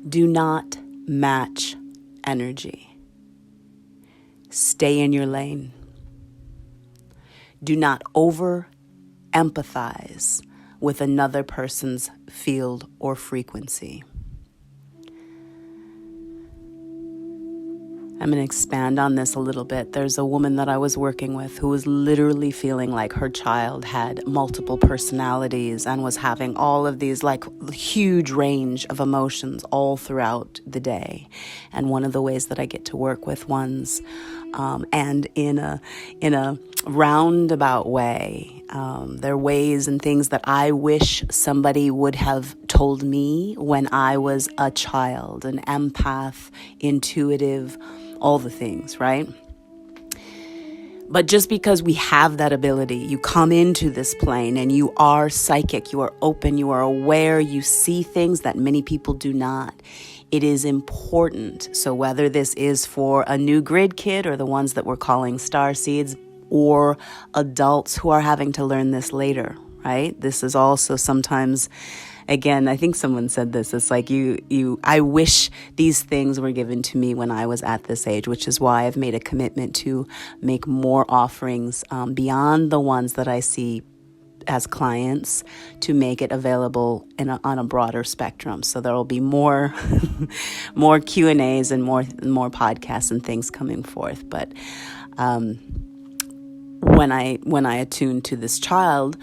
Do not match energy. Stay in your lane. Do not over empathize with another person's field or frequency. I'm going to expand on this a little bit. There's a woman that I was working with who was literally feeling like her child had multiple personalities and was having all of these like huge range of emotions all throughout the day. And one of the ways that I get to work with ones, and in a roundabout way, there are ways and things that I wish somebody would have told me when I was a child, an empath, intuitive, all the things, right? But just because we have that ability, you come into this plane and you are psychic, you are open, you are aware, you see things that many people do not. It is important. So whether this is for a NewGrid kid or the ones that we're calling StarSeeds, or adults who are having to learn this later, right? This is also sometimes, again, I think someone said this, it's like I wish these things were given to me when I was at this age, which is why I've made a commitment to make more offerings beyond the ones that I see as clients, to make it available on a broader spectrum. So there will be more more Q&As and more podcasts and things coming forth. But when I attuned to this child,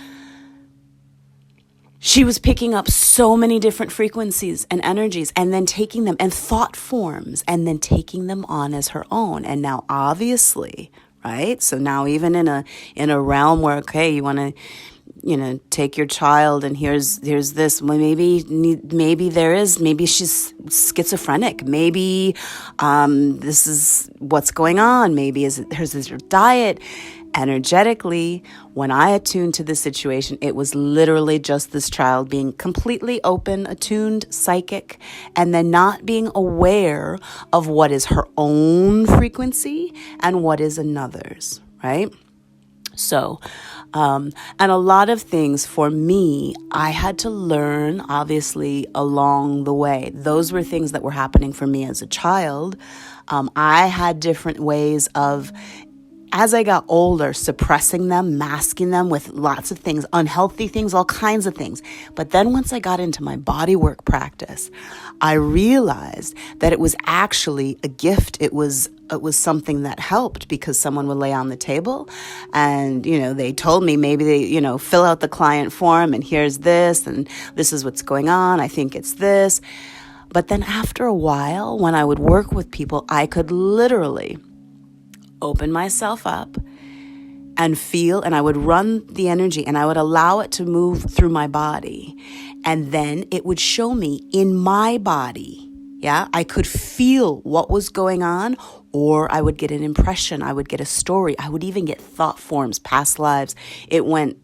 she was picking up so many different frequencies and energies, and then taking them, and thought forms, and then taking them on as her own. And now obviously, right? So now even in a realm where, okay, you want to, take your child, and here's this. Well, maybe she's schizophrenic. Maybe this is what's going on. Maybe hers is your diet. Energetically, when I attuned to this situation, it was literally just this child being completely open, attuned, psychic, and then not being aware of what is her own frequency and what is another's, right? So, and a lot of things for me, I had to learn, obviously, along the way. Those were things that were happening for me as a child. I had different ways of, as I got older, suppressing them, masking them with lots of things, unhealthy things, all kinds of things. But then once I got into my bodywork practice, I realized that it was actually a gift. It was something that helped, because someone would lay on the table and, they told me maybe they, fill out the client form and here's this and this is what's going on. I think it's this. But then after a while, when I would work with people, I could literally open myself up and feel, and I would run the energy and I would allow it to move through my body. And then it would show me in my body. Yeah, I could feel what was going on, or I would get an impression. I would get a story. I would even get thought forms, past lives. It went,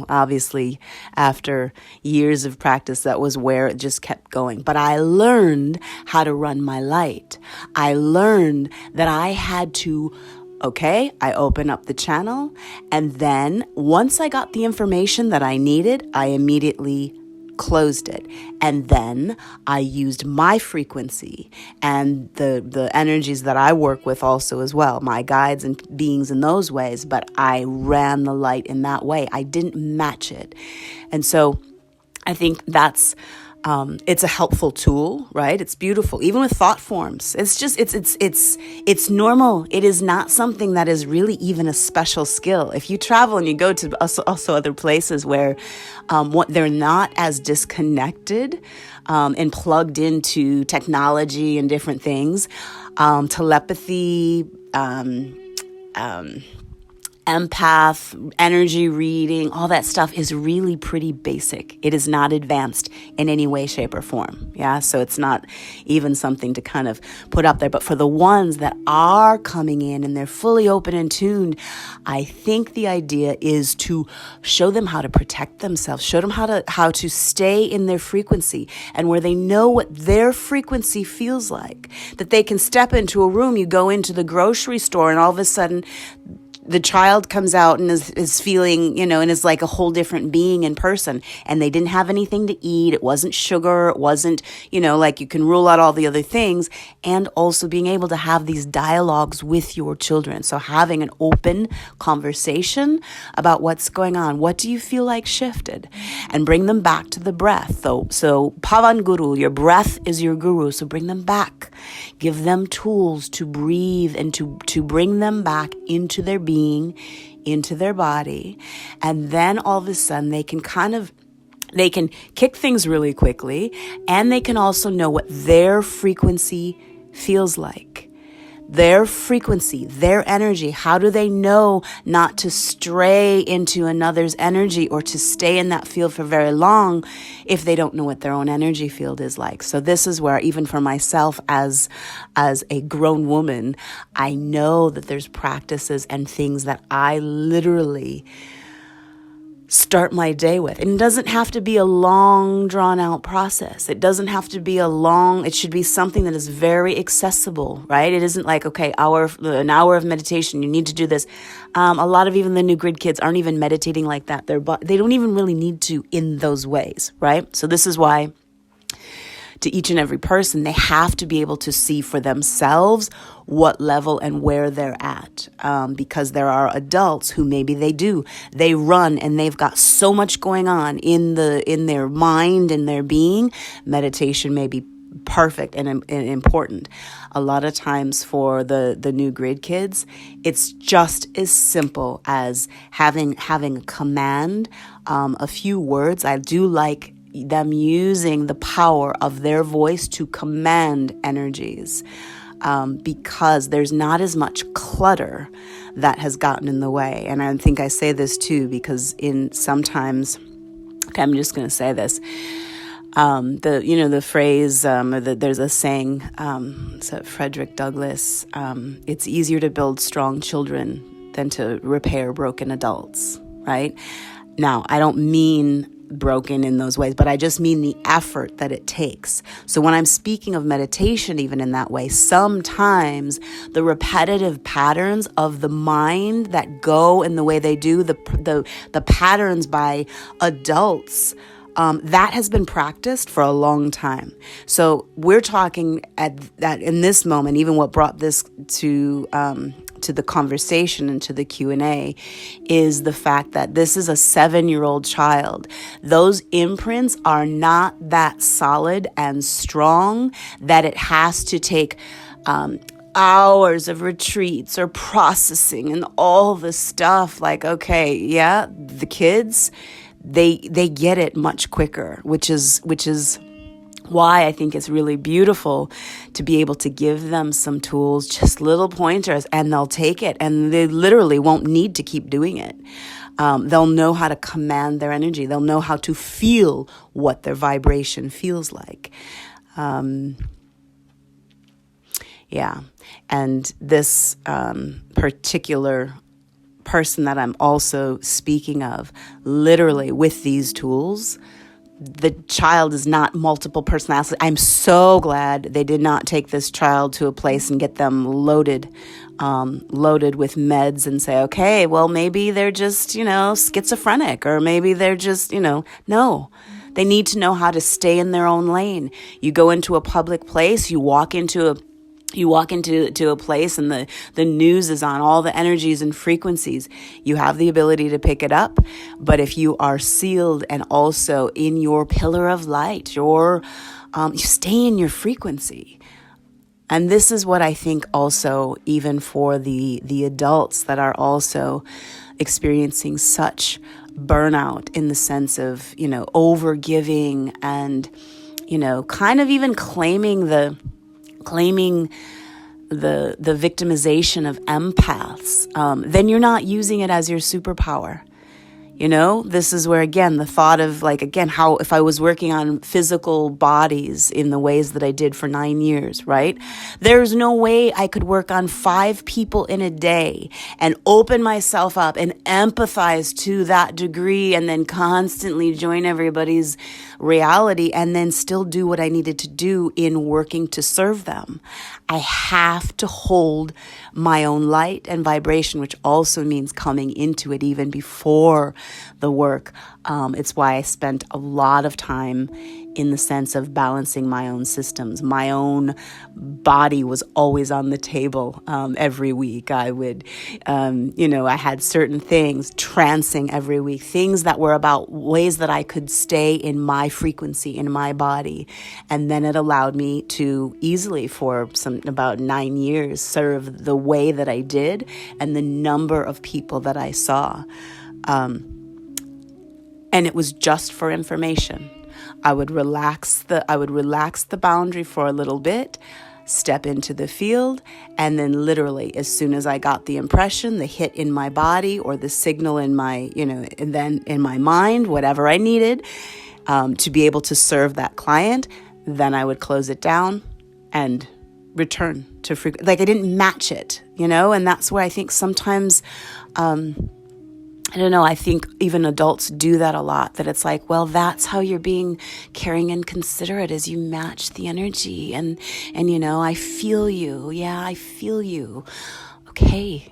obviously after years of practice, that was where it just kept going. But I learned how to run my light. I learned that I had to, I open up the channel. And then once I got the information that I needed, I immediately closed it. And then I used my frequency and the energies that I work with also as well, my guides and beings in those ways, but I ran the light in that way. I didn't match it. And so I think that's it's a helpful tool, right? It's beautiful, even with thought forms. It's just, it's normal. It is not something that is really even a special skill. If you travel and you go to also other places where they're not as disconnected and plugged into technology and different things, telepathy, empath, energy reading, all that stuff is really pretty basic. It is not advanced in any way, shape, or form. Yeah, so it's not even something to kind of put up there. But for the ones that are coming in and they're fully open and tuned, I think the idea is to show them how to protect themselves, show them how to stay in their frequency, and where they know what their frequency feels like, that they can step into a room, you go into the grocery store, and all of a sudden the child comes out and is feeling, and is like a whole different being in person, and they didn't have anything to eat. It wasn't sugar. It wasn't, like you can rule out all the other things, and also being able to have these dialogues with your children. So having an open conversation about what's going on. What do you feel like shifted? And bring them back to the breath. So Pavan Guru, your breath is your guru. So bring them back. Give them tools to breathe and to bring them back into their being, into their body. And then all of a sudden they can kick things really quickly, and they can also know what their frequency feels like. Their frequency, their energy. How do they know not to stray into another's energy or to stay in that field for very long if they don't know what their own energy field is like? So this is where, even for myself as a grown woman, I know that there's practices and things that I literally start my day with. And it doesn't have to be a long, drawn out process. It doesn't have to be it should be something that is very accessible, right? It isn't like, okay, an hour of meditation, you need to do this. A lot of even the NewGrid kids aren't even meditating like that. They don't even really need to in those ways, right? So this is why, to each and every person, they have to be able to see for themselves what level and where they're at. Because there are adults who maybe they run and they've got so much going on in their mind and their being. Meditation may be perfect and important. A lot of times for the NewGrid kids, it's just as simple as having a command, a few words. I do like them using the power of their voice to command energies, because there's not as much clutter that has gotten in the way. And I think I say this too because I'm just going to say this. The phrase, there's a saying, so Frederick Douglass, it's easier to build strong children than to repair broken adults, right? Now, I don't mean broken in those ways, but I just mean the effort that it takes. So when I'm speaking of meditation, even in that way, sometimes the repetitive patterns of the mind that go in the way they do, the patterns by adults, that has been practiced for a long time. So we're talking at that in this moment, even what brought this to the conversation and to the Q&A is the fact that this is a 7-year-old child. Those imprints are not that solid and strong that it has to take hours of retreats or processing and all the stuff. Like, okay, yeah, the kids, they get it much quicker, which is why I think it's really beautiful to be able to give them some tools, just little pointers, and they'll take it, and they literally won't need to keep doing it. They'll know how to command their energy. They'll know how to feel what their vibration feels like. Yeah. And this particular person that I'm also speaking of, literally with these tools, the child is not multiple personalities. I'm so glad they did not take this child to a place and get them loaded with meds and say, okay, well, maybe they're just, schizophrenic, or maybe they're just, no. They need to know how to stay in their own lane. You go into a public place, you walk into a place and the news is on, all the energies and frequencies. You have the ability to pick it up. But if you are sealed and also in your pillar of light, you stay in your frequency. And this is what I think also, even for the adults that are also experiencing such burnout in the sense of, over giving and, kind of even claiming the victimization of empaths, then you're not using it as your superpower. This is where, again, the thought of how if I was working on physical bodies in the ways that I did for 9 years, right? There's no way I could work on 5 people in a day and open myself up and empathize to that degree and then constantly join everybody's reality and then still do what I needed to do in working to serve them. I have to hold my own light and vibration, which also means coming into it even before the work. It's why I spent a lot of time in the sense of balancing my own systems. My own body was always on the table every week. I would, I had certain things, trancing every week, things that were about ways that I could stay in my frequency, in my body. And then it allowed me to easily, for about 9 years, serve the way that I did and the number of people that I saw. And it was just for information. I would relax the boundary for a little bit, step into the field, and then literally as soon as I got the impression, the hit in my body or the signal in my, and then in my mind, whatever I needed to be able to serve that client, then I would close it down and return to frequency. Like I didn't match it, and that's where I think sometimes, I don't know, I think even adults do that a lot, that it's like, well, that's how you're being caring and considerate, is you match the energy and I feel you. Yeah, I feel you. Okay.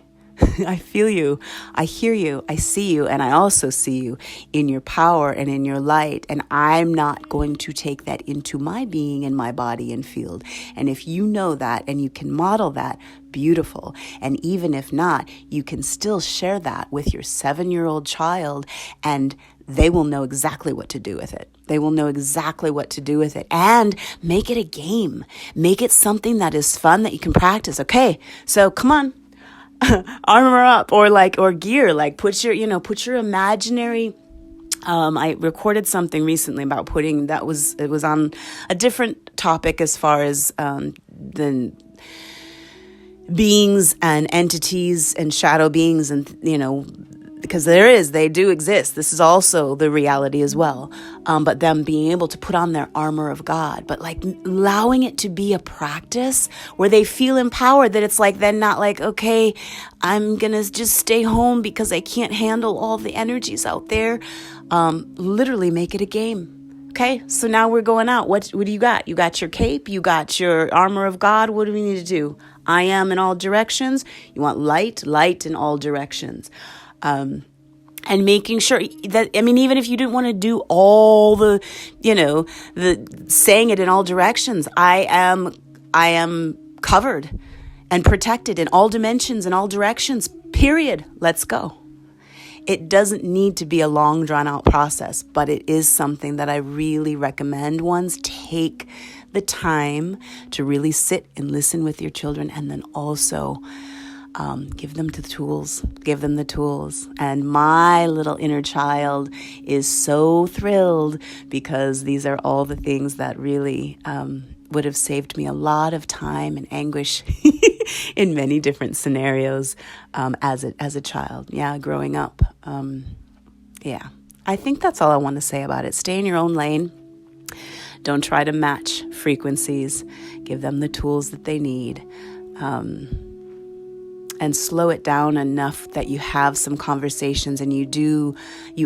I feel you. I hear you. I see you. And I also see you in your power and in your light. And I'm not going to take that into my being and my body and field. And if you know that and you can model that, beautiful. And even if not, you can still share that with your 7-year-old child and they will know exactly what to do with it. They will know exactly what to do with it. And make it a game. Make it something that is fun that you can practice. Okay, so come on. Armor up or gear, put your imaginary. I recorded something recently about it was on a different topic as far as the beings and entities and shadow beings and because they do exist. This is also the reality as well. But them being able to put on their armor of God, but allowing it to be a practice where they feel empowered, that it's then not okay, I'm going to just stay home because I can't handle all the energies out there. Literally make it a game. Okay. So now we're going out. What do you got? You got your cape, you got your armor of God. What do we need to do? I am in all directions. You want light in all directions. And making sure that, even if you didn't want to do all the saying it in all directions, I am covered and protected in all dimensions and all directions, period. Let's go. It doesn't need to be a long drawn out process, but it is something that I really recommend ones take the time to really sit and listen with your children, and then also give them the tools. And my little inner child is so thrilled because these are all the things that really would have saved me a lot of time and anguish in many different scenarios as a child. Yeah, growing up. Yeah, I think that's all I want to say about it. Stay in your own lane. Don't try to match frequencies. Give them the tools that they need. And slow it down enough that you have some conversations and you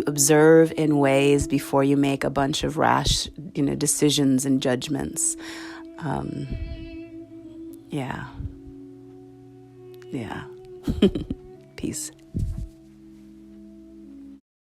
observe in ways before you make a bunch of rash, decisions and judgments. Yeah. Peace.